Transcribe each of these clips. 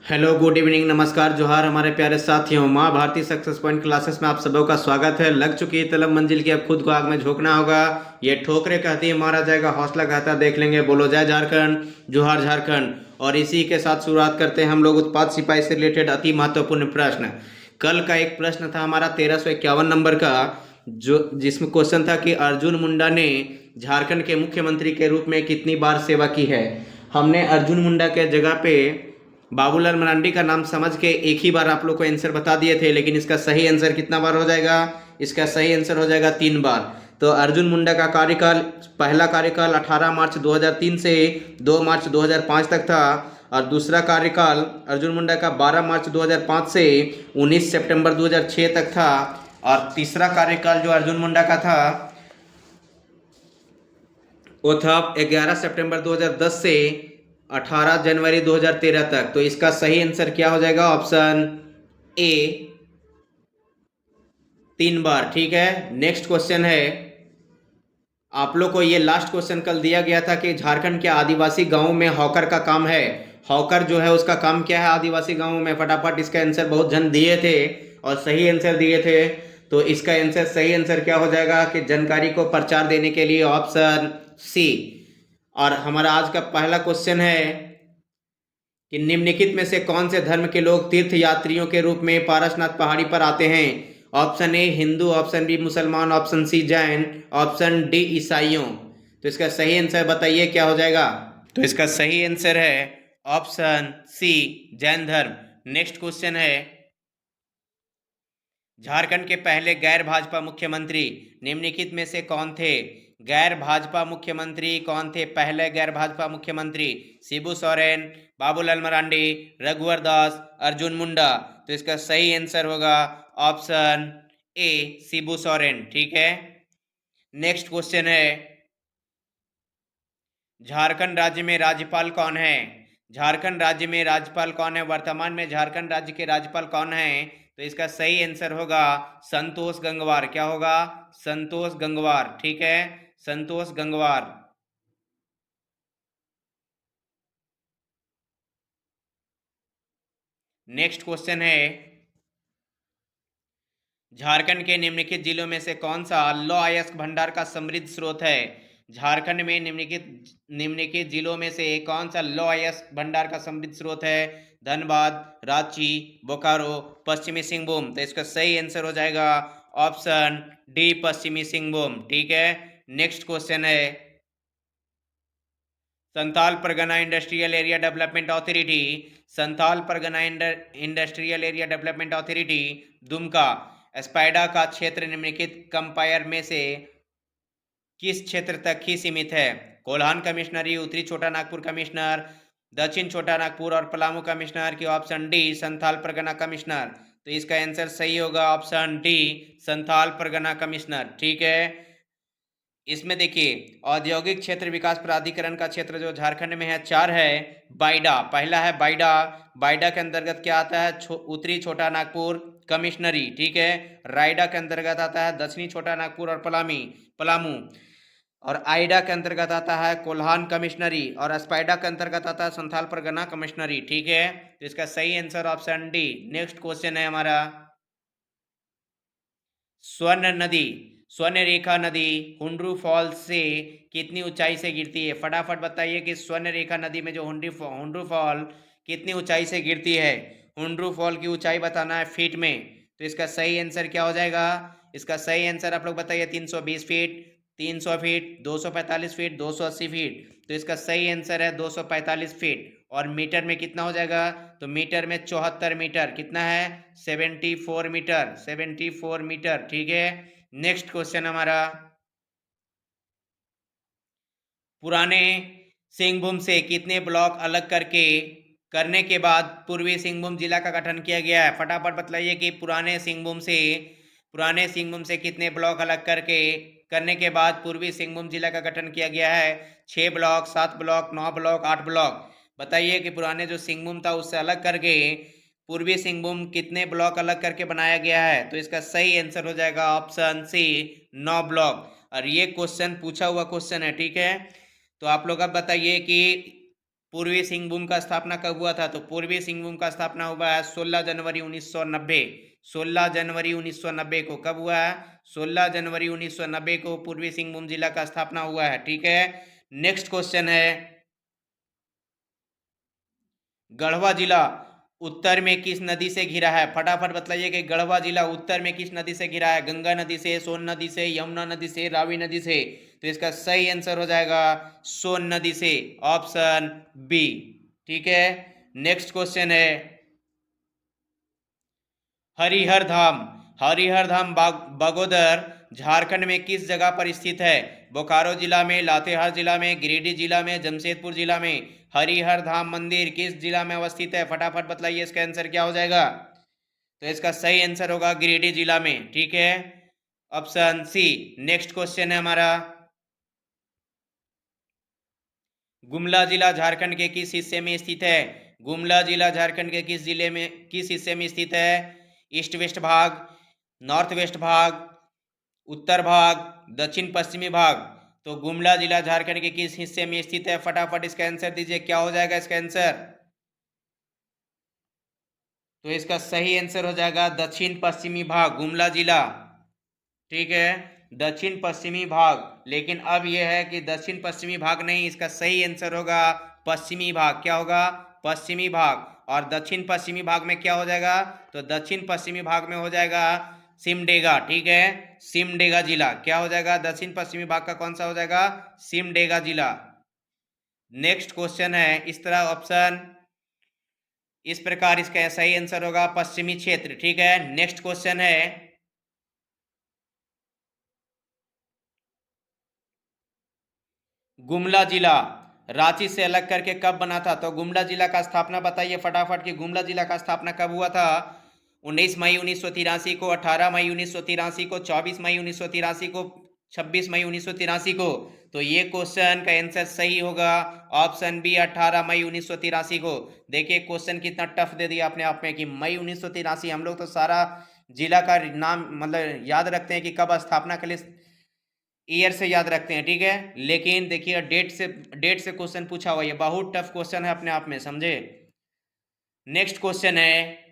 Hello, good evening, नमस्कार, जोहार हमारे प्यारे साथियों। माँ भारती सक्सेस पॉइंट क्लासेस में आप सबों का स्वागत है। लग चुकी है तलब मंजिल की, अब खुद को आग में झोंकना होगा। ये ठोकरे कहती है मारा जाएगा, हौसला कहता है देख लेंगे। बोलो जय झारखंड, जोहार झारखंड। और इसी के साथ शुरुआत करते हैं हम लोग उत्पाद सिपाही से रिलेटेड अति महत्वपूर्ण प्रश्न। कल का एक प्रश्न था हमारा 1351 नंबर का, जो जिसमें क्वेश्चन था कि अर्जुन मुंडा ने झारखंड के मुख्यमंत्री के रूप में कितनी बार सेवा की है। हमने अर्जुन मुंडा के जगह पे बाबूलाल मरांडी का नाम समझ के एक ही बार आप लोग को आंसर बता दिए थे, लेकिन इसका सही आंसर कितना बार हो जाएगा? इसका सही आंसर हो जाएगा 3 बार। तो अर्जुन मुंडा का कार्यकाल, पहला कार्यकाल 18 मार्च 2003 से 2 मार्च 2005 तक था, और दूसरा कार्यकाल अर्जुन मुंडा का 12 मार्च 2005 से 19 सितंबर 2006 तक था, और तीसरा कार्यकाल जो अर्जुन मुंडा का था वो था 11 सितंबर 2010 से 18 जनवरी 2013 तक। तो इसका सही आंसर क्या हो जाएगा? ऑप्शन ए, 3 बार। ठीक है, नेक्स्ट क्वेश्चन है। आप लोग को ये लास्ट क्वेश्चन कल दिया गया था कि झारखंड के आदिवासी गांवों में हॉकर का काम है। हॉकर जो है उसका काम क्या है आदिवासी गांवों में? फटाफट इसका आंसर बहुत जन दिए थे और सही आंसर दिए थे। तो इसका आंसर, सही आंसर क्या हो जाएगा कि जानकारी को प्रचार देने के लिए, ऑप्शन सी। और हमारा आज का पहला क्वेश्चन है कि निम्नलिखित में से कौन से धर्म के लोग तीर्थ यात्रियों के रूप में पारसनाथ पहाड़ी पर आते हैं? Option A Hindu, option B Musalman, option C Jain, option D ईसाइयों। तो इसका सही आंसर बताइए क्या हो जाएगा? तो इसका सही आंसर है ऑप्शन सी, जैन धर्म। नेक्स्ट क्वेश्चन है, झारखंड के पहले गैर भाजपा मुख्यमंत्री निम्नलिखित में से कौन थे? गैर भाजपा मुख्यमंत्री कौन थे? पहले गैर भाजपा मुख्यमंत्री शिबू सोरेन, बाबूलाल मरांडी, रघुवर दास, अर्जुन मुंडा। तो इसका सही आंसर होगा ऑप्शन ए, शिबू सोरेन। ठीक है, नेक्स्ट क्वेश्चन है, झारखंड राज्य में राज्यपाल कौन है? झारखंड राज्य में राज्यपाल कौन है? वर्तमान में झारखंड राज्य के राज्यपाल कौन है? तो इसका सही आंसर होगा संतोष गंगवार। क्या होगा? संतोष गंगवार। ठीक है, संतोष गंगवार। नेक्स्ट क्वेश्चन है, झारखंड के निम्नलिखित जिलों में से कौन सा लौह अयस्क भंडार का समृद्ध स्रोत है? झारखंड में निम्नलिखित जिलों में से कौन सा लौह अयस्क भंडार का समृद्ध स्रोत है? धनबाद, रांची, बोकारो, पश्चिमी सिंहभूम। तो इसका सही आंसर हो जाएगा ऑप्शन डी, पश्चिमी सिंहभूम। ठीक है, नेक्स्ट क्वेश्चन है, Santhal Pargana industrial area development authority, Santhal Pargana industrial area development authority Dumka SPIADA का क्षेत्र निम्नलिखित कंपायर में से किस क्षेत्र तक ही सीमित है? कोल्हान कमिश्नरी, उत्तरी छोटा नागपुर कमिश्नर, दक्षिण छोटा नागपुर और पलामू कमिश्नर की, option D Santhal Pargana commissioner. तो इसका आंसर सही होगा option D, Santhal Pargana commissioner. ठीक है, इसमें देखिए, औद्योगिक क्षेत्र विकास प्राधिकरण का क्षेत्र जो झारखंड में है 4 है। बाइडा पहला है, बाइडा। बाइडा के अंतर्गत क्या आता है? उत्तरी छोटा नागपुर कमिश्नरी। ठीक है, रायडा के अंतर्गत आता है दक्षिणी छोटा नागपुर और पलामू। और आइडा के अंतर्गत आता है कोल्हान कमिश्नरी, और स्पाइडा के अंतर्गत आता है संथाल परगना कमिश्नरी। ठीक है, तो इसका सही answer option D. Next question है हमारा, स्वर्ण नदी, स्वर्ण रेखा नदी हुंड्रू फॉल से कितनी ऊंचाई से गिरती है? फटाफट बताइए कि स्वर्ण रेखा नदी में जो हुंड्रू फॉल कितनी ऊंचाई से गिरती है? हुंड्रू फॉल की ऊंचाई बताना है फीट में। तो इसका सही आंसर क्या हो जाएगा? इसका सही आंसर आप लोग बताइए। 320 फीट, 300 फीट, 245 फीट, 280 फीट। तो इसका सही आंसर है 245 फीट। और मीटर में कितना हो जाएगा? तो मीटर में 74 मीटर। कितना है? 74 मीटर, 74 मीटर। ठीक है, नेक्स्ट क्वेश्चन हमारा, पुराने सिंहभूम से कितने ब्लॉक अलग करने के बाद पूर्वी सिंहभूम जिला का गठन किया गया है? फटाफट बताइए कि पुराने सिंहभूम से कितने ब्लॉक अलग करने के बाद पूर्वी सिंहभूम जिला का गठन किया गया है? 6 ब्लॉक, 7 ब्लॉक, 9 ब्लॉक, 8 ब्लॉक। बताइए कि पुराने जो सिंहभूम था उससे अलग करके पूर्वी सिंहभूम कितने ब्लॉक अलग करके बनाया गया है? तो इसका सही आंसर हो जाएगा ऑप्शन सी, 9 ब्लॉक। और ये क्वेश्चन पूछा हुआ क्वेश्चन है। ठीक है, तो आप लोग अब बताइए कि पूर्वी सिंहभूम का स्थापना कब हुआ था? तो पूर्वी सिंहभूम का स्थापना हुआ है 16 जनवरी 1990। 16 जनवरी 1990 को कब हुआ है? 16 जनवरी 1990 को पूर्वी सिंहभूम जिला का स्थापना हुआ है। ठीक है, नेक्स्ट क्वेश्चन है, गढ़वा जिला उत्तर में किस नदी से घिरा है? फटाफट बताइए कि गढ़वा जिला उत्तर में किस नदी से घिरा है? गंगा नदी से, सोन नदी से, यमुना नदी से, रावी नदी से? तो इसका सही आंसर हो जाएगा सोन नदी से, ऑप्शन बी। ठीक है, नेक्स्ट क्वेश्चन है, हरिहर धाम, हरिहर धाम बगोदर झारखंड में किस जगह पर स्थित है? बोकारो जिला में, लातेहार जिला में, गिरिडीह जिला में, जमशेदपुर जिला में? हरिहर धाम मंदिर किस जिला में अवस्थित है? फटाफट बताइए, इसका आंसर क्या हो जाएगा? तो इसका सही आंसर होगा गिरिडीह जिला में। ठीक है, ऑप्शन सी। नेक्स्ट क्वेश्चन है हमारा, गुमला जिला झारखंड के किस हिस्से में स्थित है? गुमला जिला झारखंड के किस जिले में, किस हिस्से में स्थित है? ईस्ट वेस्ट भाग, नॉर्थ वेस्ट भाग, उत्तर भाग, दक्षिण पश्चिमी भाग? तो गुमला जिला झारखंड के किस हिस्से में स्थित है? फटाफट इसका आंसर दीजिए, क्या हो जाएगा इसका आंसर? तो इसका सही आंसर हो जाएगा दक्षिण पश्चिमी भाग, गुमला जिला। ठीक है, दक्षिण पश्चिमी भाग। लेकिन अब यह है कि दक्षिण पश्चिमी भाग नहीं, इसका सही आंसर होगा पश्चिमी भाग। क्या होगा? पश्चिमी भाग। और दक्षिण पश्चिमी भाग में क्या हो जाएगा? तो दक्षिण पश्चिमी भाग में हो जाएगा सिमडेगा। ठीक है, सिमडेगा जिला। क्या हो जाएगा? दक्षिण पश्चिमी भाग का कौन सा हो जाएगा? सिमडेगा जिला। नेक्स्ट क्वेश्चन है, इस तरह ऑप्शन इस प्रकार, इसका सही आंसर होगा पश्चिमी क्षेत्र। ठीक है, नेक्स्ट क्वेश्चन है, गुमला जिला रांची से अलग करके कब बना था? तो गुमला जिला का स्थापना बताइए फटाफट कि गुमला जिला का स्थापना कब हुआ था? 19 मई 1983 को, 18 मई 1983 को, 24 मई 1983 को, 26 मई 1983 को? तो ये क्वेश्चन का आंसर सही होगा ऑप्शन बी, 18 मई 1983 को। देखिए क्वेश्चन कितना टफ दे दिया अपने आप में कि मई 1983। हम लोग तो सारा जिला का नाम मतलब याद रखते हैं कि कब स्थापना के लिए, ईयर से याद रखते हैं। ठीक है, लेकिन देखिए डेट से क्वेश्चन पूछा हुआ, ये बहुत टफ क्वेश्चन है अपने आप में, समझे। नेक्स्ट क्वेश्चन है,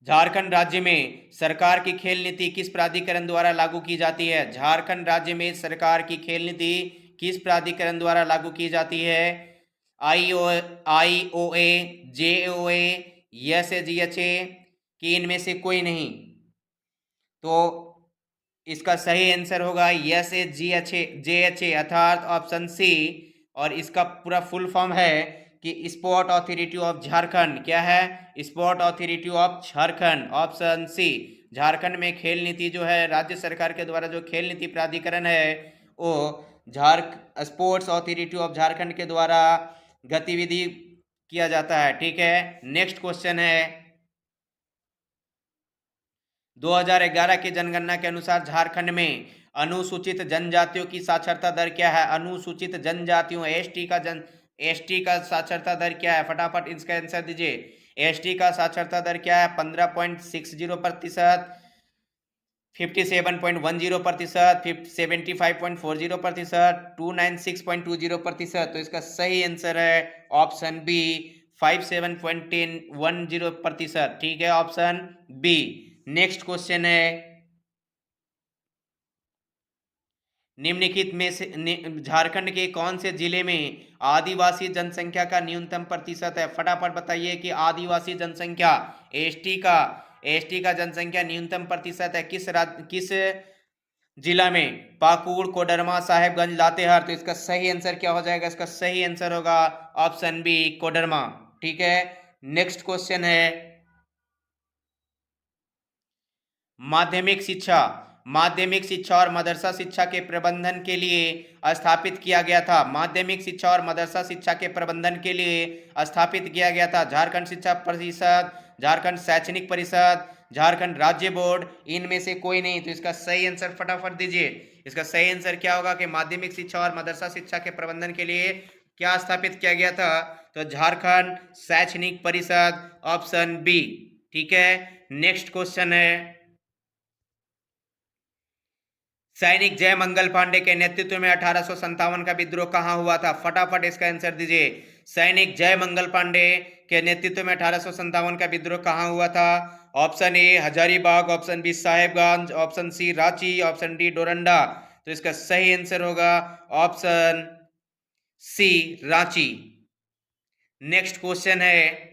झारखंड राज्य में सरकार की खेल नीति किस प्राधिकरण द्वारा लागू की जाती है? झारखंड राज्य में सरकार की खेल नीति किस प्राधिकरण द्वारा लागू की जाती है? IOA, JOA, SAGHA कि इनमें से कोई नहीं? तो इसका सही आंसर होगा SAGHA अर्थात ऑप्शन सी। और इसका पूरा फुल फॉर्म है कि स्पोर्ट अथॉरिटी ऑफ झारखंड। क्या है? Sport authority of Jharkhand, option C. Jharkhand में खेल नीति जो है, राज्य सरकार के द्वारा जो खेल नीति प्राधिकरण है वो स्पोर्ट्स अथॉरिटी ऑफ झारखंड के द्वारा गतिविधि किया जाता है। ठीक है, नेक्स्ट क्वेश्चन है, 2011 की जनगणना के अनुसार झारखंड में अनुसूचित जनजातियों की साक्षरता दर क्या है? अनुसूचित जनजातियों एसटी का साक्षरता दर क्या है? फटाफट इसका आंसर दीजिए। एसटी का साक्षरता दर क्या है? 15.60%, 57.10%, 75.40%, 296.20%। तो इसका सही आंसर है ऑप्शन बी, 57.10%। ठीक है, ऑप्शन बी। नेक्स्ट क्वेश्चन है, निम्नलिखित में से झारखंड के कौन से जिले में आदिवासी जनसंख्या का न्यूनतम प्रतिशत है? फटाफट बताइए कि आदिवासी जनसंख्या, एसटी का जनसंख्या न्यूनतम प्रतिशत है किस जिला में? पाकुड़, कोडरमा, साहेबगंज, लातेहार? तो इसका सही आंसर क्या हो जाएगा? इसका सही आंसर होगा ऑप्शन बी, कोडरमा। ठीक है, नेक्स्ट क्वेश्चन है, माध्यमिक शिक्षा और मदरसा शिक्षा के प्रबंधन के लिए स्थापित किया गया था। माध्यमिक शिक्षा और मदरसा शिक्षा के प्रबंधन के लिए स्थापित किया गया था झारखंड शिक्षा परिषद, झारखंड शैक्षणिक परिषद, झारखंड राज्य बोर्ड? इनमें से कोई नहीं। तो इसका सही आंसर फटाफट दीजिए। इसका सही आंसर क्या होगा कि माध्यमिक शिक्षा और मदरसा शिक्षा के प्रबंधन के लिए क्या स्थापित किया गया था? तो झारखंड शैक्षणिक परिषद, ऑप्शन बी। ठीक है, नेक्स्ट क्वेश्चन है, सैनिक जय मंगल पांडे के नेतृत्व में 1857 का विद्रोह कहाँ हुआ था? फटाफट इसका आंसर दीजिए। सैनिक जय मंगल पांडे के नेतृत्व में 1857 का विद्रोह कहाँ हुआ था? Option A Hazaribagh, option B Sahebganj, option C Ranchi, option D Doranda. तो इसका सही आंसर होगा option C Ranchi. Next question है,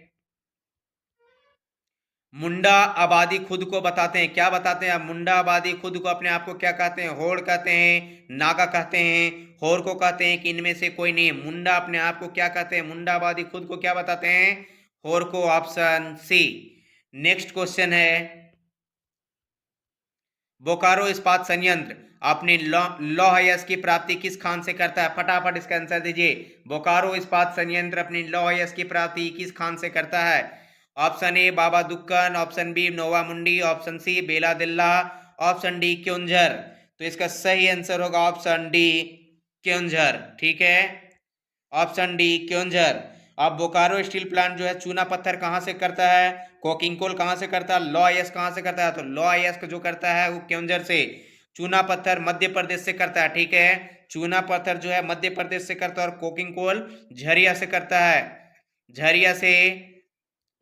मुंडा आबादी खुद को बताते हैं, क्या बताते हैं? मुंडा आबादी खुद को अपने आप को क्या कहते हैं? होड़ कहते हैं, नागा कहते हैं, होर को कहते हैं कि इनमें से कोई नहीं? मुंडा अपने आप को क्या कहते हैं? मुंडा आबादी खुद को क्या बताते हैं? होर को, ऑप्शन सी। नेक्स्ट क्वेश्चन है, बोकारो इस्पात संयंत्र अपनी लौह अयस्क की प्राप्ति किस खान से करता है? फटाफट इसका आंसर दीजिए। बोकारो इस्पात संयंत्र अपनी लौह अयस्क की प्राप्ति किस खान से करता है? Option A Baba Dukkan, option B Noamundi, option C Bailadila, option D Keonjhar. तो इसका सही आंसर होगा ऑप्शन डी क्योंझर। ठीक है, ऑप्शन डी क्योंझर। अब बोकारो स्टील प्लांट जो है चूना पत्थर कहाँ से करता है? कोकिंग कोल कहाँ से करता है? लौह अयस्क कहाँ से करता है? तो लौह अयस्क जो करता है वो क्योंझर से। चूना पत्थर मध्य प्रदेश से करता है। ठीक है, चूना पत्थर जो है मध्य प्रदेश से करता है और कोकिंग कोल झरिया से करता है, झरिया से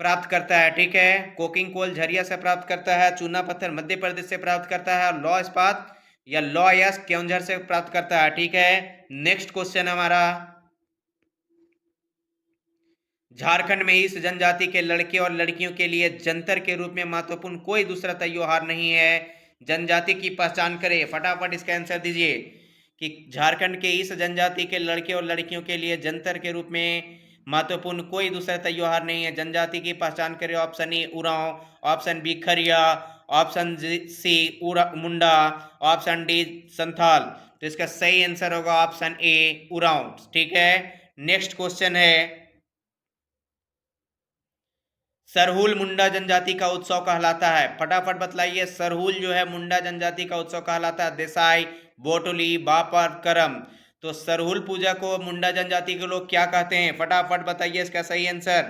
प्राप्त करता है। ठीक है, कोकिंग कोल झरिया से प्राप्त करता है, चूना पत्थर मध्य प्रदेश से प्राप्त करता है और लौह इस्पात या लौह अयस्क क्योंझर से प्राप्त करता है। ठीक है, नेक्स्ट क्वेश्चन हमारा, झारखंड में इस जनजाति के लड़के और लड़कियों के लिए जंतर के रूप में महत्वपूर्ण कोई दूसरा त्योहार नहीं है। जनजाति की पहचान करें, फटाफट इसका आंसर दीजिए कि झारखंड के इस जनजाति के लड़के और लड़कियों के लिए जंतर के रूप में महत्वपूर्ण कोई दूसरा त्योहार नहीं है। जनजाति की पहचान करें। Option A Oraon, option B Kharia, option C Munda, option D Santhal. तो इसका सही आंसर होगा ऑप्शन ए उरांव। ठीक है, नेक्स्ट क्वेश्चन है, सरहुल मुंडा जनजाति का उत्सव कहलाता है? फटाफट बतलाइए, सरहुल जो है मुंडा जनजाति का उत्सव कहलाता है? देसाई, बोटोली, बापर, करम। तो सरहुल पूजा को मुंडा जनजाति के लोग क्या कहते हैं? फटाफट बताइए इसका सही आंसर।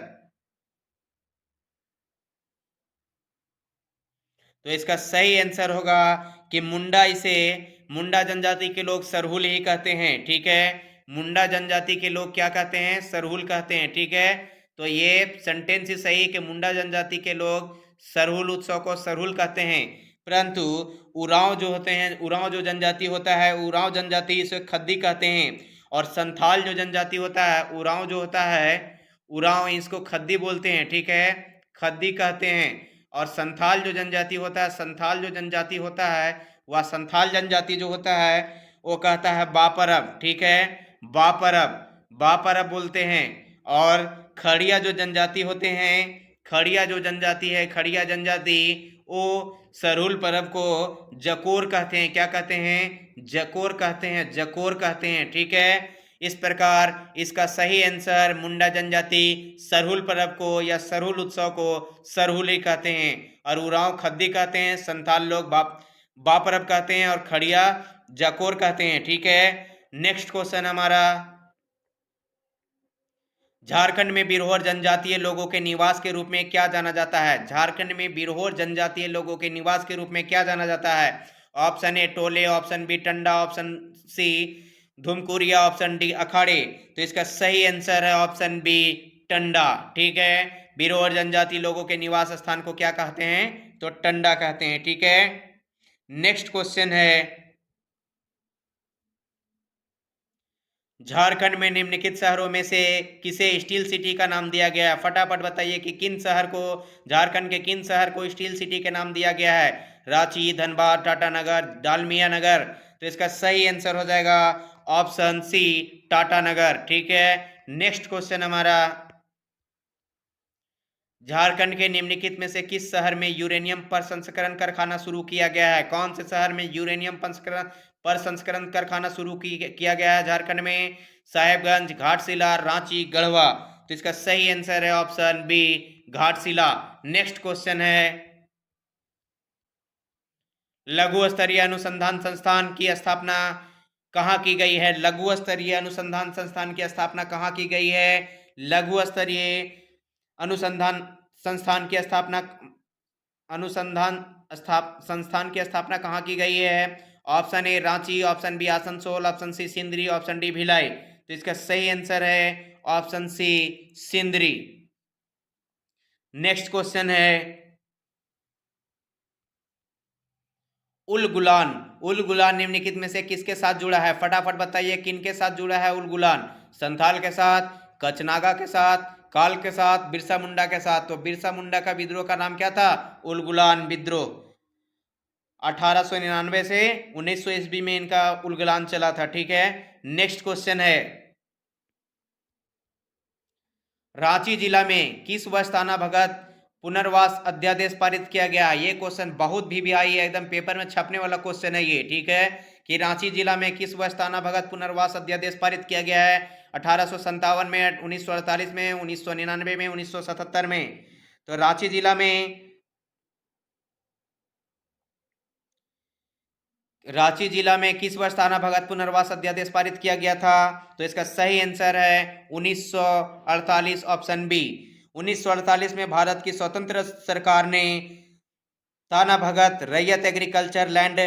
तो इसका सही आंसर होगा कि मुंडा जनजाति के लोग सरहुल ही कहते हैं। ठीक है, मुंडा जनजाति के लोग क्या कहते हैं? सरहुल कहते हैं। ठीक है, तो ये सेंटेंस ही सही कि मुंडा जनजाति के लोग सरहुल उत्सव को सरहुल कहते हैं। परंतु उरांव जो होते हैं, उरांव जो जनजाति होता है, उरांव जनजाति इसे खद्दी कहते हैं। और संथाल जो जनजाति होता है, उरांव जो होता है, उरांव इसको खद्दी बोलते हैं। ठीक है, खद्दी कहते हैं। और संथाल जो जनजाति होता है, संथाल जो जनजाति होता है, वह संथाल जनजाति जो होता है वो कहता है बापरब। ठीक है, बापरब, बापरब बोलते हैं। और खड़िया जो जनजाति होते हैं, खड़िया जो जनजाति है, खड़िया जनजाति वो सरहुल पर्व को जकोर कहते हैं। क्या कहते हैं? जकोर कहते हैं, जकोर कहते हैं। ठीक है, इस प्रकार इसका सही आंसर मुंडा जनजाति सरहुल पर्व को या सरहुल उत्सव को सरहुल ही कहते हैं और उरांव खद्दी कहते हैं, संथाल लोग बापरब कहते हैं और खड़िया जकोर कहते हैं। ठीक है, नेक्स्ट क्वेश्चन हमारा, झारखंड में बिरहोर जनजातीय लोगों के निवास के रूप में क्या जाना जाता है? झारखंड में बिरहोर जनजातीय लोगों के निवास के रूप में क्या जाना जाता है? ऑप्शन ए टोले, ऑप्शन बी टंडा, ऑप्शन सी धुमकुरिया, ऑप्शन डी अखाड़े। तो इसका सही आंसर है ऑप्शन बी टंडा। ठीक है, बिरहोर जनजाति लोगों के निवास स्थान को क्या कहते हैं? तो टंडा कहते हैं। ठीक है, नेक्स्ट क्वेश्चन है, झारखंड में निम्नलिखित शहरों में से किसे स्टील सिटी का नाम दिया गया है? फटाफट बताइए कि किन शहर को, झारखंड के किन शहर को स्टील सिटी के नाम दिया गया है? रांची, धनबाद, टाटानगर, डालमिया नगर। तो इसका सही आंसर हो जाएगा ऑप्शन सी टाटानगर। ठीक है, नेक्स्ट क्वेश्चन हमारा, झारखंड के निम्नलिखित में से किस शहर में यूरेनियम प्रसंस्करण कारखाना शुरू किया गया है? कौन से शहर में यूरेनियम प्रसंस्करण कारखाना शुरू किया गया है झारखंड में? साहेबगंज, घाटशिला, रांची, गढ़वा। तो इसका सही आंसर है option B Ghatshila. Next question है, लघु स्तरीय अनुसंधान संस्थान की स्थापना कहाँ की गई है? लघु स्तरीय अनुसंधान संस्थान की स्थापना कहाँ की गई है? लघु स्तरीय अनुसंधान संस्थान की स्थापना, अनुसंधान संस्थान की स्थापना कहाँ की गई है? Option A Ranchi, option B Asansol, option C Sindri, option D Bhilai. तो इसका सही आंसर है option C Sindri. Next question है उल गुलान। उल गुलान निम्नलिखित में से किसके साथ जुड़ा है? फटाफट बताइए किन के साथ जुड़ा है उल गुलान? संथाल के साथ, कचनागा के साथ, काल के साथ, बिरसा मुंडा के साथ। तो बिरसा मुंडा का विद्रोह का नाम क्या था? उल गुलान विद्रोह। 1899 से 1900 ईस्वी में इनका उलगुलान चला था। ठीक है, नेक्स्ट क्वेश्चन है रांची जिला में किस वर्ष ताना भगत पुनर्वास अध्यादेश पारित किया गया? ये क्वेश्चन बहुत वीवीआई है, एकदम पेपर में छपने वाला क्वेश्चन है ये। ठीक है, कि रांची जिला में किस वर्ष ताना भगत पुनर्वास अध्यादेश पारित किया गया है? 1857 में, 1948 में, 1999 में, 1977 में। तो रांची जिला में किस वर्ष ताना भगत पुनर्वास अध्यादेश पारित किया गया था? तो इसका सही आंसर है 1948, ऑप्शन बी। 1948 में भारत की स्वतंत्र सरकार ने ताना भगत रैयत एग्रीकल्चर लैंड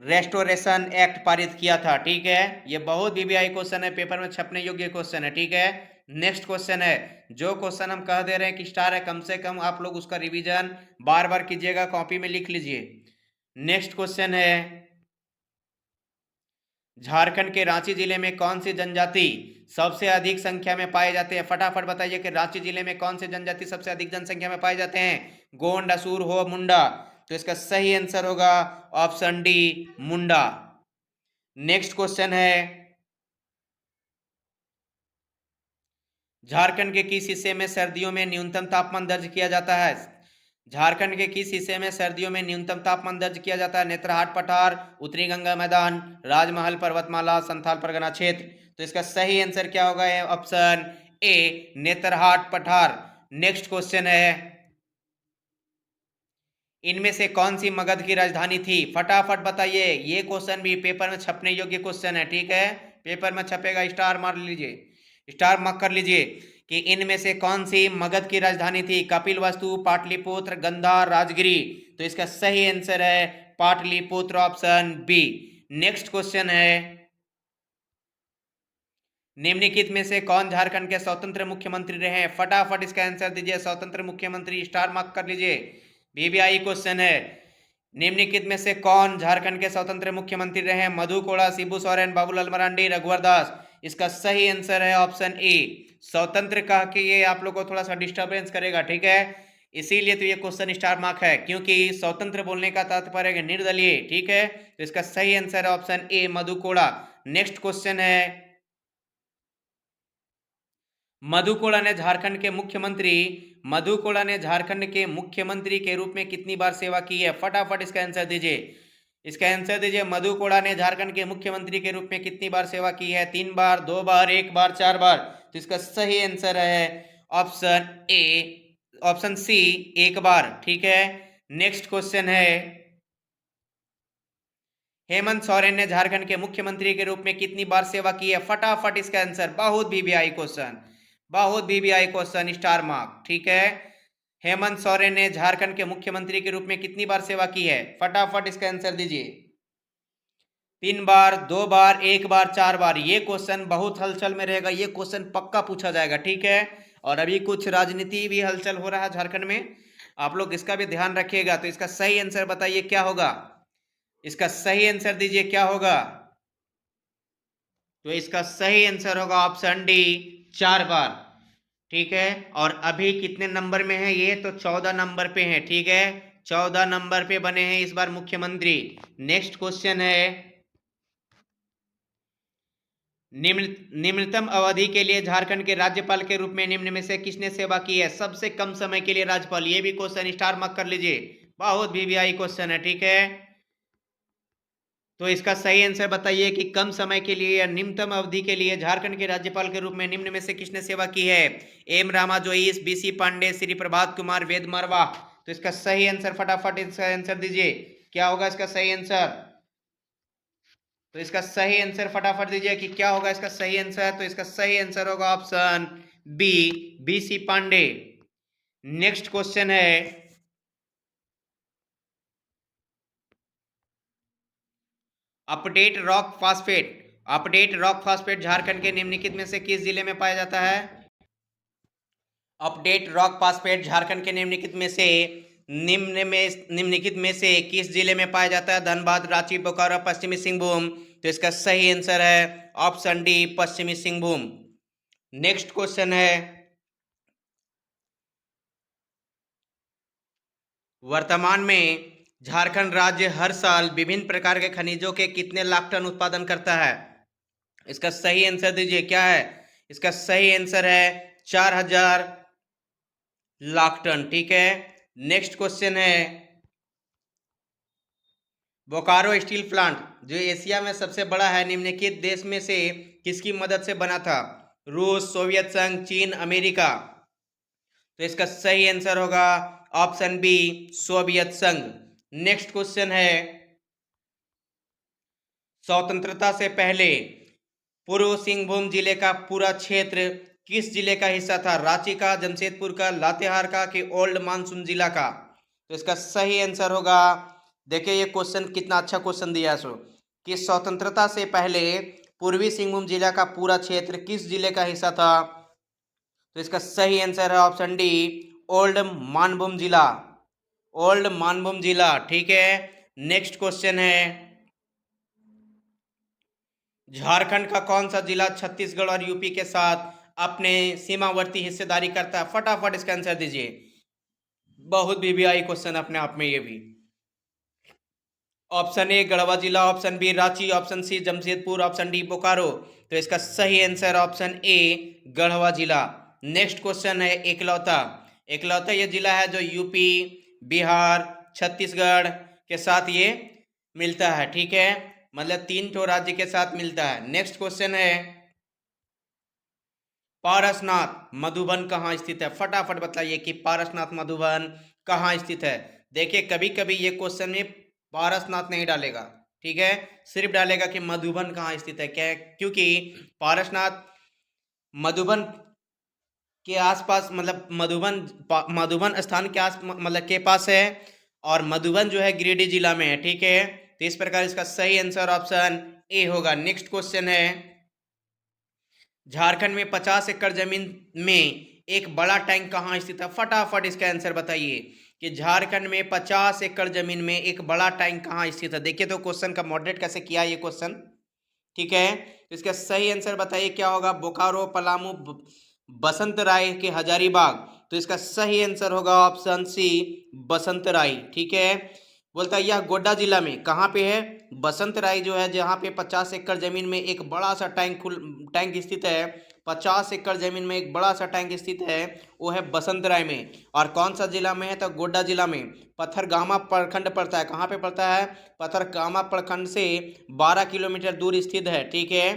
रेस्टोरेशन एक्ट पारित किया था। ठीक है, ये बहुत वीवीआई क्वेश्चन है, पेपर में छपने योग्य क्वेश्चन है। ठीक है, नेक्स्ट क्वेश्चन है, जो क्वेश्चन हम कह दे रहे हैं कि स्टार है, कम से कम आप लोग उसका रिवीजन बार बार कीजिएगा, कॉपी में लिख लीजिए। नेक्स्ट क्वेश्चन है झारखंड के रांची जिले में कौन सी जनजाति सबसे अधिक संख्या में पाए जाते हैं? फटाफट बताइए कि रांची जिले में कौन सी जनजाति सबसे अधिक जनसंख्या में पाए जाते हैं? गोंड, असुर, हो, मुंडा। तो इसका सही आंसर होगा ऑप्शन डी, मुंडा। नेक्स्ट क्वेश्चन है झारखंड के किस हिस्से में सर्दियों में न्यूनतम तापमान दर्ज किया जाता है? झारखंड के किस हिस्से में सर्दियों में न्यूनतम तापमान दर्ज किया जाता है? नेत्रहाट पठार, उत्तरी गंगा मैदान, राजमहल पर्वतमाला, संथाल परगना क्षेत्र। तो इसका सही आंसर क्या होगा? ऑप्शन ए, नेत्रहाट पठार। नेक्स्ट क्वेश्चन है इनमें से कौन सी मगध की राजधानी थी? फटाफट बताइए, ये क्वेश्चन भी पेपर में छपने योग्य क्वेश्चन है। ठीक है, पेपर में छपेगा, स्टार मार लीजिए, स्टार मार्क कर लीजिए कि इनमें से कौन सी मगध की राजधानी थी? कपिलवस्तु, पाटलिपुत्र, गंधार, राजगिरी। तो इसका सही आंसर है Pataliputra, option B. Next question है निम्नलिखित में से कौन झारखंड के स्वतंत्र मुख्यमंत्री रहे हैं? फटाफट इसका आंसर दीजिए, स्वतंत्र मुख्यमंत्री, स्टार मार्क कर लीजिए, वीवीआई क्वेश्चन है। निम्नलिखित में से कौन झारखंड के स्वतंत्र मुख्यमंत्री रहे हैं? मधु कोड़ा, शिबू सोरेन, बाबूलाल मरांडी, रघुवर दास। इसका सही आंसर है ऑप्शन ए, स्वतंत्र। कह के ये आप लोग को थोड़ा सा डिस्टर्बेंस करेगा। ठीक है, इसीलिए तो ये क्वेश्चन स्टार मार्क है, क्योंकि स्वतंत्र बोलने का तात्पर्य है निर्दलीय। ठीक है, तो इसका सही आंसर है ऑप्शन ए, मधु कोड़ा। नेक्स्ट क्वेश्चन है मधु कोड़ा ने झारखंड के मुख्यमंत्री के रूप में कितनी बार सेवा की है? फटाफट इसका आंसर दीजिए, इसका आंसर दीजिए। मधु कोड़ा ने झारखंड के मुख्यमंत्री के रूप में कितनी बार सेवा की है? 3 बार, 2 बार, 1 बार, 4 बार। तो इसका सही आंसर है ऑप्शन ए, ऑप्शन सी, 1 बार। ठीक है, नेक्स्ट क्वेश्चन है हेमंत सोरेन ने झारखंड के मुख्यमंत्री के रूप में कितनी बार सेवा की है? फटाफट इसका आंसर, बहुत वीवीआई क्वेश्चन, बहुत वीवीआई क्वेश्चन, स्टार मार्क। ठीक है, हेमंत सोरेन ने झारखंड के मुख्यमंत्री के रूप में कितनी बार सेवा की है? फटाफट इसका आंसर दीजिए। 3 बार, 2 बार, 1 बार, 4 बार। ये क्वेश्चन बहुत हलचल में रहेगा, ये क्वेश्चन पक्का पूछा जाएगा। ठीक है, और अभी कुछ राजनीति भी हलचल हो रहा है झारखंड में, आप लोग इसका भी ध्यान रखिएगा। तो इसका सही आंसर बताइए क्या होगा? इसका सही आंसर दीजिए क्या होगा? तो इसका सही आंसर होगा ऑप्शन डी, 4 बार। ठीक है, और अभी कितने नंबर में है ये? तो 14 नंबर पे है। ठीक है, 14 नंबर पे बने हैं इस बार मुख्यमंत्री। नेक्स्ट क्वेश्चन है निम्नतम अवधि के लिए झारखंड के राज्यपाल के रूप में निम्न में से किसने सेवा की है? सबसे कम समय के लिए राज्यपाल। ये भी क्वेश्चन स्टार मार्क कर लीजिए, बहुत वीवीआई क्वेश्चन है। ठीक है, तो इसका सही आंसर बताइए कि कम समय के लिए या निम्नतम अवधि के लिए झारखंड के राज्यपाल के रूप में निम्न में से किसने सेवा की है? एम रामा जोईस, बीसी पांडे, श्री प्रभात कुमार, वेद मरवा। तो इसका सही आंसर, फटाफट इसका आंसर दीजिए, क्या होगा इसका सही आंसर? तो इसका सही आंसर फटाफट दीजिए कि क्या होगा इसका सही आंसर? तो इसका सही आंसर होगा option B, B C Pandey. Next question है apatite rock phosphate, apatite rock phosphate Jharkhand के निम्नलिखित में से किस जिले में पाया जाता है? अपडेट रॉक फॉस्फेट झारखंड के निम्नलिखित में से किस जिले में पाया जाता है? धनबाद, रांची, बोकारो, पश्चिमी सिंहभूम। तो इसका सही आंसर है ऑप्शन डी, पश्चिमी सिंहभूम। नेक्स्ट क्वेश्चन है, वर्तमान में झारखंड राज्य हर साल विभिन्न प्रकार के खनिजों के कितने लाख टन उत्पादन करता है? इसका सही आंसर दीजिए, क्या है इसका सही आंसर? है 4000 लाख टन। ठीक है। नेक्स्ट क्वेश्चन है, बोकारो स्टील प्लांट जो एशिया में सबसे बड़ा है, निम्नलिखित देश में से किसकी मदद से बना था? रूस, सोवियत संघ, चीन, अमेरिका। तो इसका सही आंसर होगा ऑप्शन बी, सोवियत संघ। नेक्स्ट क्वेश्चन है, स्वतंत्रता से पहले पूर्व सिंहभूम जिले का पूरा क्षेत्र किस जिले का हिस्सा था? रांची का, जमशेदपुर का, लातेहार का कि ओल्ड मानसून जिला का? तो इसका सही आंसर होगा, देखिए ये क्वेश्चन कितना अच्छा क्वेश्चन दिया है, सो कि स्वतंत्रता से पहले पूर्वी सिंहभूम जिला का पूरा क्षेत्र किस जिले का हिस्सा था? तो इसका सही आंसर है ऑप्शन डी, ओल्ड मानभूम जिला, ओल्ड मानभूम जिला। ठीक है। नेक्स्ट क्वेश्चन है, झारखंड का कौन सा जिला छत्तीसगढ़ और यूपी के साथ अपने सीमावर्ती हिस्सेदारी करता है? फटाफट इसका आंसर दीजिए, बहुत वीवीआई क्वेश्चन अपने आप में ये भी। ऑप्शन ए गढ़वा जिला, option B Ranchi, option C Jamshedpur, option D Bokaro. तो इसका सही आंसर ऑप्शन ए, गढ़वा जिला। नेक्स्ट क्वेश्चन है, एकलौता, एकलौता ये जिला है जो यूपी, बिहार, छत्तीसगढ़ के साथ ये मिलता है। ठीक है, मतलब 3 ठो राज्य के साथ मिलता है। नेक्स्ट क्वेश्चन है, पारसनाथ मधुबन कहाँ स्थित है? फटाफट बताइए कि पारसनाथ मधुबन कहाँ स्थित है। देखिए कभी कभी ये क्वेश्चन में पारसनाथ नहीं डालेगा, ठीक है, सिर्फ डालेगा कि मधुबन कहाँ स्थित है। क्या? क्योंकि पारसनाथ मधुबन के आसपास, मतलब मधुबन स्थान के आस मतलब के पास है, और मधुबन जो है गिरिडीह जिला में है। ठीक है, तो इस प्रकार इसका सही आंसर ऑप्शन ए होगा। नेक्स्ट क्वेश्चन है, झारखंड में 50 एकड़ जमीन में एक बड़ा टैंक कहाँ स्थित है? फटाफट इसका आंसर बताइए कि झारखंड में 50 एकड़ जमीन में एक बड़ा टैंक कहाँ स्थित है। देखिए तो क्वेश्चन का मॉडरेट कैसे किया ये क्वेश्चन। ठीक है, तो इसका सही आंसर बताइए क्या होगा? बोकारो, पलामू, बसंत राय के हजारीबाग। तो इसका सही आंसर होगा ऑप्शन सी, बसंत राय। ठीक है, बोलता है यह गोड्डा जिला में कहाँ पे है? बसंत राय जो है, जहाँ पे 50 एकड़ जमीन में एक बड़ा सा टैंक स्थित है। 50 एकड़ जमीन में एक बड़ा सा टैंक स्थित है, वो है बसंत राय में। और कौन सा जिला में है? तो गोड्डा जिला में। पथरगामा प्रखंड पड़ता है। कहाँ पे पड़ता है? पथरगामा प्रखंड से 12 किलोमीटर दूर स्थित है। ठीक है,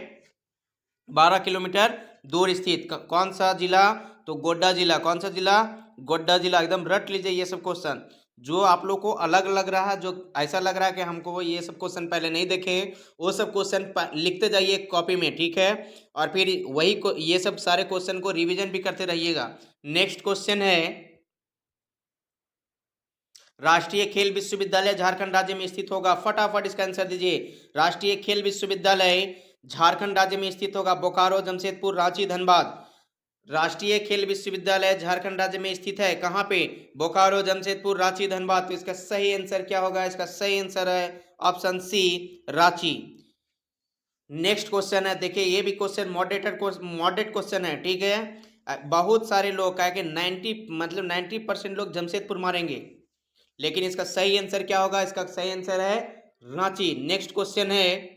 12 किलोमीटर दूर स्थित कौन सा जिला? तो गोड्डा जिला। कौन सा जिला? गोड्डा जिला। एकदम रट लीजिए ये सब क्वेश्चन। जो आप लोग को अलग लग रहा है, जो ऐसा लग रहा है कि हमको वो ये सब क्वेश्चन पहले नहीं देखे, वो सब क्वेश्चन लिखते जाइए कॉपी में। ठीक है, और फिर वही ये सब सारे क्वेश्चन को रिवीजन भी करते रहिएगा। नेक्स्ट क्वेश्चन है, राष्ट्रीय खेल विश्वविद्यालय झारखंड राज्य में स्थित होगा। फटाफट इसका आंसर दीजिए। राष्ट्रीय खेल विश्वविद्यालय झारखंड राज्य में स्थित होगा। बोकारो, जमशेदपुर, रांची, धनबाद। राष्ट्रीय खेल विश्वविद्यालय झारखंड राज्य में स्थित है। कहाँ पे? बोकारो, जमशेदपुर, रांची, धनबाद। तो इसका सही आंसर क्या होगा? इसका सही आंसर है option C, Ranchi. Next question है, देखिए ये भी क्वेश्चन मॉडरेट क्वेश्चन है। ठीक है, बहुत सारे लोग कहे कि 90% लोग जमशेदपुर मारेंगे, लेकिन इसका सही आंसर क्या होगा? इसका सही आंसर है रांची। नेक्स्ट क्वेश्चन है,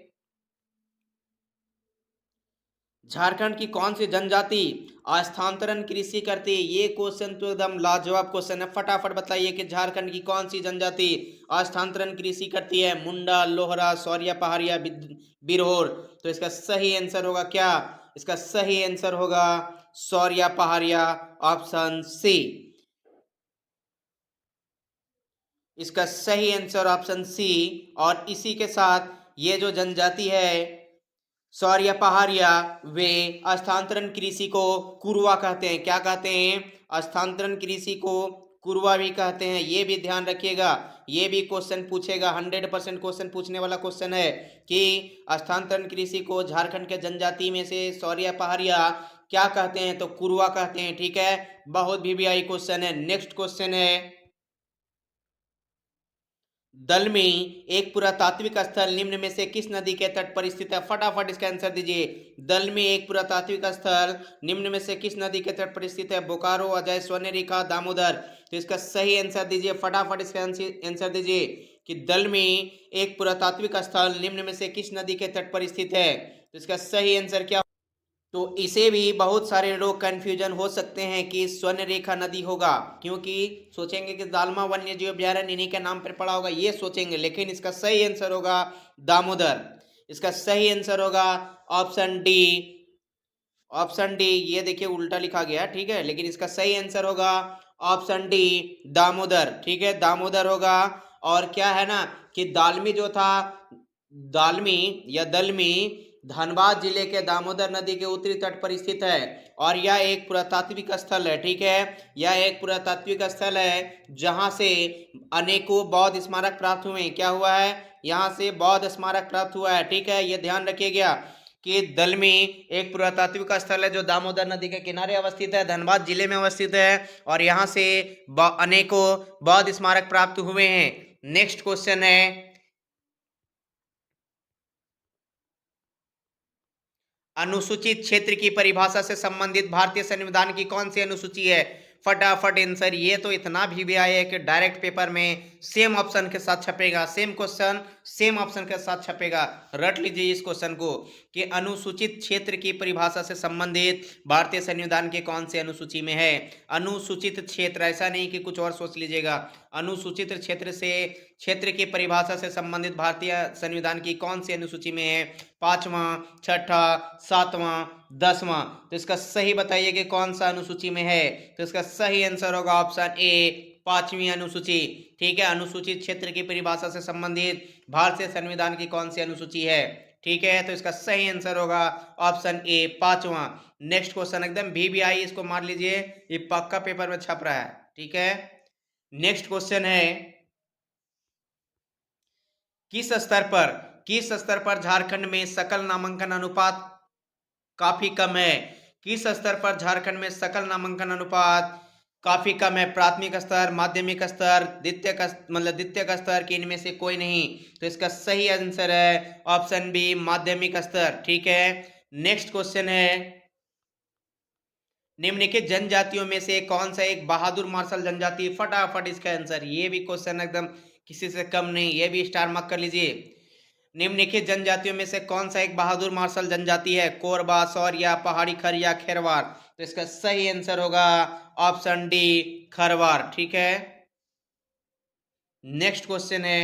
झारखंड की कौन सी जनजाति स्थानांतरण कृषि करती है? ये क्वेश्चन तो एकदम लाजवाब क्वेश्चन है। फटाफट बताइए कि झारखंड की कौन सी जनजाति स्थानांतरण कृषि करती है? मुंडा, लोहरा, सौरिया, पहाड़िया, बिरहोर। तो इसका सही आंसर होगा क्या? इसका सही आंसर होगा सौरिया पहाड़िया, ऑप्शन सी। इसका सही आंसर ऑप्शन सी। और इसी के साथ ये जो जनजाति है सौरिया पहाड़िया, वे स्थानांतरण कृषि को कुरवा कहते हैं। क्या कहते हैं? स्थानांतरण कृषि को कुरवा भी कहते हैं, ये भी ध्यान रखिएगा। ये भी क्वेश्चन पूछेगा, 100% क्वेश्चन पूछने वाला क्वेश्चन है कि स्थानांतरण कृषि को झारखंड के जनजाति में से सौरिया पहाड़िया क्या कहते हैं, तो कुरवा कहते हैं। ठीक है, बहुत वीवीआई क्वेश्चन है। नेक्स्ट क्वेश्चन है, दलमी एक पुरातात्विक स्थल निम्न में से किस नदी के तट पर स्थित है? फटाफट इसका आंसर दीजिए। दलमी एक पुरातात्विक स्थल निम्न में से किस नदी के तट पर स्थित है? बोकारो, अजय, स्वर्णरेखा, दामोदर। तो इसका सही आंसर दीजिए, फटाफट इसका आंसर दीजिए कि दलमी एक पुरातात्विक स्थल निम्न में से किस नदी के तट पर स्थित है? तो इसका सही आंसर क्या? तो इसे भी बहुत सारे लोग कंफ्यूजन हो सकते हैं कि स्वर्णरेखा नदी होगा, क्योंकि सोचेंगे कि दालमा वन्य जीव अभ्यारण्य इन्हीं के नाम पर पड़ा होगा, ये सोचेंगे, लेकिन इसका सही आंसर होगा दामोदर। इसका सही आंसर होगा ऑप्शन डी। ऑप्शन डी, ये देखिए उल्टा लिखा गया, ठीक है, लेकिन इसका सही आंसर होगा ऑप्शन डी, दामोदर। ठीक है, दामोदर होगा। और क्या है ना कि दालमी जो था, दालमी या दलमी धनबाद जिले के दामोदर नदी के उत्तरी तट पर स्थित है और यह एक पुरातात्विक स्थल है। ठीक है, यह एक पुरातात्विक स्थल है जहां से अनेकों बौद्ध स्मारक प्राप्त हुए। क्या हुआ है? यहां से बौद्ध स्मारक प्राप्त हुआ है। ठीक है, यह ध्यान रखिएगा कि दलमी एक पुरातात्विक स्थल है जो दामोदर नदी के किनारे अवस्थित है, धनबाद जिले में अवस्थित है और यहाँ से अनेकों बौद्ध स्मारक प्राप्त हुए हैं। नेक्स्ट क्वेश्चन है, अनुसूचित क्षेत्र की परिभाषा से संबंधित भारतीय संविधान की कौन सी अनुसूची है? फटाफट आंसर। ये तो इतना भी आया है कि डायरेक्ट पेपर में सेम ऑप्शन के साथ छपेगा, सेम क्वेश्चन सेम ऑप्शन के साथ छपेगा। रट लीजिए इस क्वेश्चन को कि अनुसूचित क्षेत्र की परिभाषा से संबंधित भारतीय संविधान के कौन से अनुसूची में है? अनुसूचित क्षेत्र, ऐसा नहीं कि कुछ और सोच लीजिएगा। अनुसूचित क्षेत्र की परिभाषा से संबंधित भारतीय संविधान की कौन सी अनुसूची में है? 5वां, 6ठा, 7वां, 10वां। तो इसका सही बताइए कि कौन सा अनुसूची में है? तो इसका सही आंसर होगा ऑप्शन ए, 5वीं अनुसूची। ठीक है, अनुसूचित क्षेत्र की परिभाषा से संबंधित भारतीय संविधान की कौन सी अनुसूची है? ठीक है, तो इसका सही आंसर होगा ऑप्शन ए, 5वां। नेक्स्ट क्वेश्चन एकदम वीवीआई, इसको मार लीजिए, ये पक्का पेपर में छप रहा है। ठीक है, नेक्स्ट क्वेश्चन है, किस स्तर पर झारखंड में सकल नामांकन अनुपात काफी कम है? किस स्तर पर झारखंड में सकल नामांकन अनुपात काफी कम है? प्राथमिक स्तर, माध्यमिक स्तर, द्वितीयक स्तर की इनमें से कोई नहीं। तो इसका सही आंसर है ऑप्शन बी, माध्यमिक स्तर। ठीक है, नेक्स्ट क्वेश्चन है, निम्नलिखित जनजातियों में से कौन सा एक बहादुर मार्शल जनजाति? फटाफट इसका आंसर। ये भी क्वेश्चन एकदम किसी से कम नहीं, ये भी स्टार मार्क कर लीजिए। निम्नलिखित जनजातियों में से कौन सा एक बहादुर मार्शल जनजाति है? कोरबा, सौरिया, पहाड़ी खरिया, खेरवार। तो इसका सही आंसर होगा ऑप्शन डी, खरवार। ठीक है, नेक्स्ट क्वेश्चन है,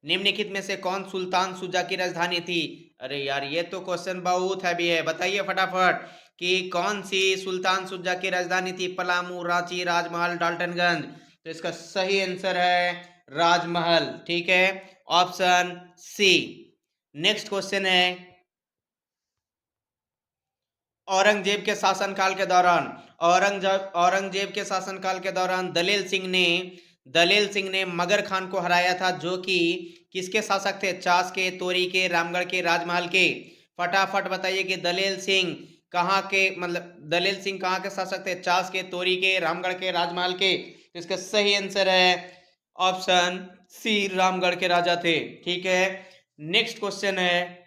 निम्नलिखित में से कौन सुल्तान शुजा की राजधानी थी? अरे यार, ये तो क्वेश्चन बहुत हैवी है, बताइए फटाफट कि कौन सी सुल्तान शुजा की राजधानी थी? पलामू, रांची, राजमहल, डाल्टनगंज। तो इसका सही आंसर है राजमहल। ठीक है, ऑप्शन सी। नेक्स्ट क्वेश्चन है, औरंगजेब के शासनकाल के दौरान औरंगजेब के शासनकाल के दौरान दलेल सिंह ने मगर खान को हराया था, जो कि किसके शासक थे? चास के, तोरी के, रामगढ़ के, राजमहल के। फटाफट बताइए कि दलेल सिंह कहाँ के शासक थे? चास के, तोरी के, रामगढ़ के, राजमहल के। तो इसका सही आंसर है ऑप्शन सी, रामगढ़ के राजा थे। ठीक है, नेक्स्ट क्वेश्चन है,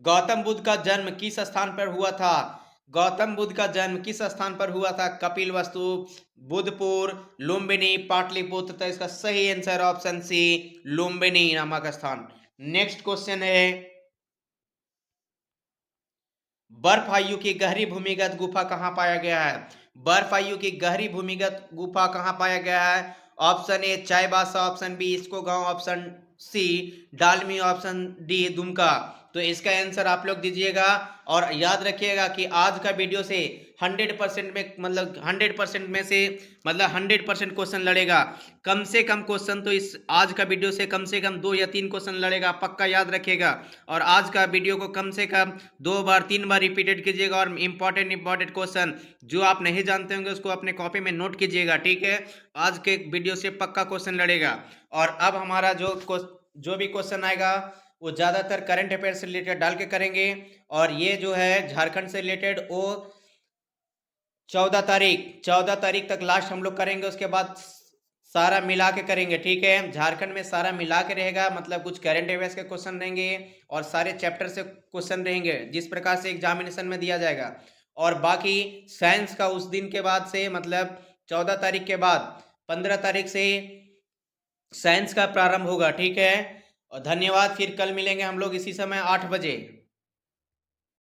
गौतम बुद्ध का जन्म किस स्थान पर हुआ था? गौतम बुद्ध का जन्म किस स्थान पर हुआ था? कपिलवस्तु, बुद्धपुर, लुम्बिनी, पाटलिपुत्र। तो इसका सही आंसर ऑप्शन सी, लुम्बिनी नामक स्थान। नेक्स्ट क्वेश्चन है, बर्फ आयु की गहरी भूमिगत गुफा कहां पाया गया है? बर्फ आयु की गहरी भूमिगत गुफा कहां पाया गया है? Option A, Chaibasa, option B, इसको गांव, option C, Dalmi, option D, Dumka. तो इसका आंसर आप लोग दीजिएगा। और याद रखिएगा कि आज का वीडियो से 100% में मतलब 100% में से मतलब 100% क्वेश्चन लड़ेगा। कम से कम क्वेश्चन तो इस आज का वीडियो से कम 2 या 3 क्वेश्चन लड़ेगा, पक्का याद रखिएगा। और आज का वीडियो को कम से कम 2 बार 3 बार रिपीटेड कीजिएगा। और इंपॉर्टेंट क्वेश्चन जो आप नहीं जानते होंगे उसको अपने कॉपी में नोट कीजिएगा, ठीक है। आज के वीडियो से पक्का क्वेश्चन लड़ेगा। और अब हमारा जो भी क्वेश्चन आएगा वो ज़्यादातर करंट अफेयर से रिलेटेड डाल के करेंगे। और ये जो है झारखंड से रिलेटेड वो 14 तारीख तक लास्ट हम लोग करेंगे। उसके बाद सारा मिला के करेंगे, ठीक है। झारखंड में सारा मिला के रहेगा, मतलब कुछ करंट अफेयर्स के क्वेश्चन रहेंगे और सारे चैप्टर से क्वेश्चन रहेंगे जिस प्रकार से एग्जामिनेशन में दिया जाएगा। और बाकी साइंस का उस दिन के बाद से मतलब 14 तारीख के बाद 15 तारीख से साइंस का प्रारंभ होगा, ठीक है। और धन्यवाद, फिर कल मिलेंगे हम लोग इसी समय 8 बजे।